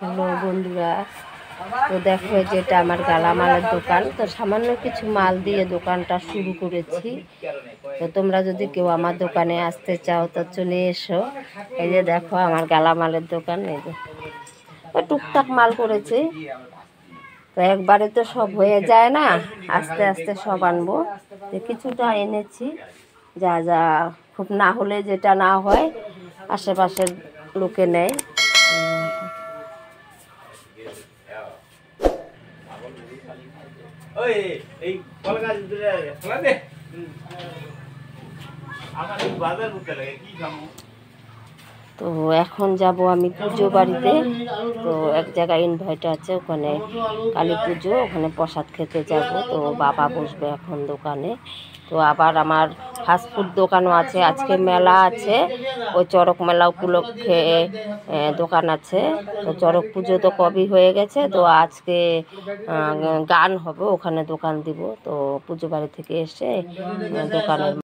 Hello বন্ধুরা, তো দেখো যেটা আমার গালামালের দোকান। তো সামান্য কিছু মাল দিয়ে দোকানটা শুরু করেছি। তো তোমরা যদি কেউ আমার দোকানে আসতে চাও তো চলে এসো। এই যে দেখো আমার গালামালের দোকান, এই যে টুকটাক মাল করেছি। তো একবারে তো সব হয়ে যায় না, আস্তে আস্তে সব আনবো। তো কিছুটা এনেছি, যা যা খুব না হলে যেটা না হয় আশেপাশের লোকে নেয়। তো এখন যাব আমি পুজো বাড়িতে। তো এক জায়গায় ইনভাইট আছে, ওখানে কালী পুজো, ওখানে প্রসাদ খেতে যাব। তো বাবা বসবে এখন দোকানে। তো আবার আমার ফাস্টফুড দোকানও আছে, আজকে মেলা আছে, ওই চড়ক মেলা উপলক্ষে দোকান আছে। তো চড়ক পুজো তো কবে হয়ে গেছে, তো আজকে গান হবে, ওখানে দোকান দিব। তো পুজো বাড়ি থেকে এসে দোকানের